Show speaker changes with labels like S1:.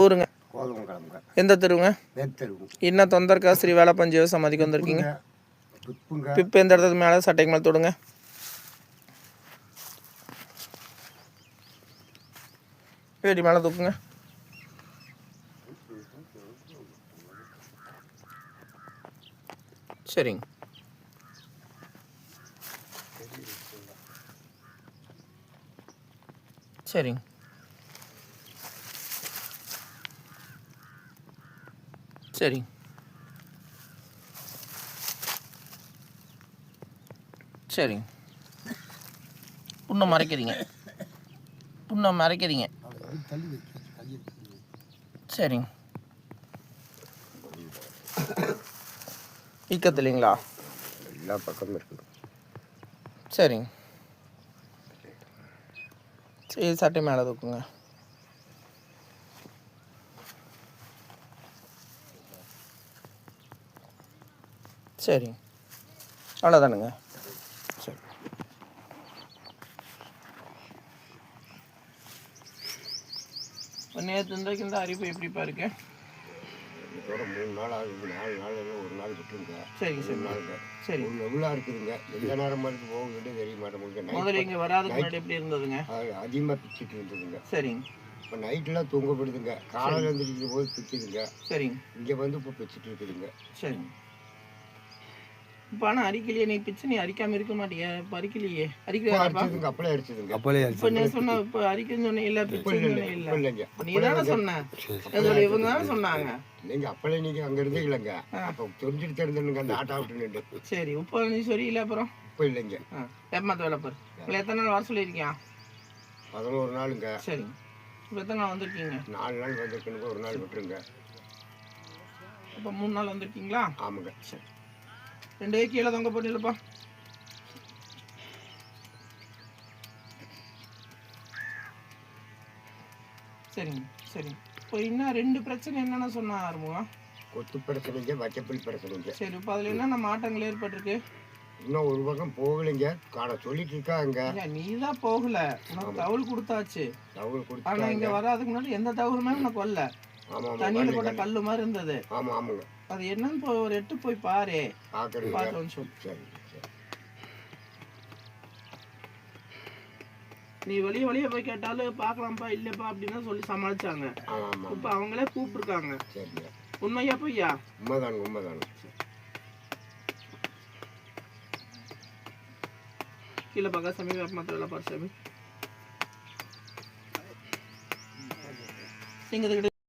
S1: ஊருங்க?
S2: கோதமங்கலம்ங்க.
S1: எந்த தெருவுங்க? என்ன தொந்தரக்கா ஸ்ரீ வேலப்பன் ஜீவ சமாதிக்கு வந்திருக்கீங்க? பிப்பு எந்த இடத்துக்கு மேலே சட்டைக்கு மேலே தொடுங்க. வேடி மேலே தூக்குங்க. சரிங்க. சரிங்க. சரிங்க. சரிங்க. புண்ணை மறைக்கிறீங்க. புண்ணை மறைக்கிறீங்க. சரிங்க. வீக்கத்து இல்லைங்களா?
S2: எல்லா பக்கமும் இருக்குது.
S1: சரிங்க. சரி, சட்டை மேலே தூக்குங்க. சரிங்க. அவ்வளோதானுங்க. சரி. இப்போ நேற்று இந்த அரிப்பு எப்படிப்பா இருக்கு?
S2: 3 நாள் ஆகுது. 4 நாள் ஒரு நாள் விட்டுருங்க.
S1: சரிங்க. சரி நாளுங்க. சரி,
S2: ஒரு லெவலாக இருக்குதுங்க. எந்த நேரம் மாதிரி போகுதுன்னு தெரிய மாட்டேங்குது.
S1: முதல்ல இங்கே வராதுக்கு முன்னாடி எப்படி இருந்ததுங்க?
S2: அதிகமாக பிச்சுட்டு இருந்ததுங்க.
S1: சரிங்க.
S2: இப்போ நைட்டெலாம் தூங்கப்படுதுங்க. காலையில் எழுந்திரிக்கிற போது பிச்சுதுங்க.
S1: சரிங்க.
S2: இங்கே வந்து இப்போ பிச்சுட்டு இருக்குதுங்க.
S1: சரிங்க. இப்போ ஆனால் அரிக்கலையே, நீ பிச்சு நீ அரிக்காமல் இருக்க மாட்டியா? இப்போ அரிக்கலையே.
S2: அரிச்சதுங்க. அப்பளே அரிச்சதுங்க.
S1: இப்போ நீ சொன்ன இப்போ அரிக்குன்னு சொன்னேன் இல்லை, பிச்சு இல்லை இல்லைங்க. நீ தானே சொன்னேன், அதோட இவங்க தானே சொன்னாங்க.
S2: நீங்கள் அப்பளே நீங்கள் அங்கே இருந்தே இல்லைங்க. அப்போ தெரிஞ்சுட்டு தெரிஞ்சுங்க அந்த ஆட்டோ விட்டு நின்று.
S1: சரி, இப்போ நீ சரி இல்லை அப்புறம்
S2: இப்போ இல்லைங்க.
S1: ஏமாத்த வேலை பாரு. உங்களை எத்தனை நாள் வர சொல்லியிருக்கியா?
S2: 11 நாளுங்க.
S1: சரிங்க. இப்போ எத்தனை நாள் வந்திருக்கீங்க?
S2: 4 நாள் வந்திருக்கணுங்க. ஒரு நாள் விட்டுருங்க.
S1: இப்போ 3 நாள் வந்திருக்கீங்களா?
S2: ஆமாங்க.
S1: சரி, 2 கீழே தொங்க போட்டுலப்பா. சரிங்க. சரிங்க. இப்போ இன்னும் 2 பிரச்சனை என்னென்ன சொன்னா ஆரம்பம்?
S2: கொத்து பிரச்சனைங்க, வைக்கப்புல் பிரச்சனைங்க.
S1: சரி, இப்போ அதில் என்னென்ன மாற்றங்கள் ஏற்பட்டிருக்கு?
S2: இன்னும் ஒரு பக்கம் போகலைங்க. காண சொல்லிட்டு இருக்காங்க.
S1: நீ தான் போகல, உனக்கு தகவல் கொடுத்தாச்சு.
S2: தகவல் கொடுத்து
S1: ஆனால் இங்கே வராதுக்கு முன்னாடி எந்த தகவலுமே உனக்கு வரல. தண்ணியில் போட்ட கல்லு மாதிரி இருந்தது.
S2: ஆமாங்க.
S1: அது என்னன்னு போய் ஒரு எட்டு போய் பாரு.
S2: பார்த்து சொல்லு. சரி.
S1: நீ வெளியே போய் கேட்டாலும் பார்க்கலாம்ப்பா இல்லைப்பா அப்படின்னு சொல்லி சமாளிச்சாங்க. இப்போ அவங்களே கூப்பிட்டுருக்காங்க. உண்மையா பொய்யா?
S2: உண்மைதாங்க.
S1: கீழே பார்க்க சாமி, வேப்பமரத்து வேலை பாரு சாமி.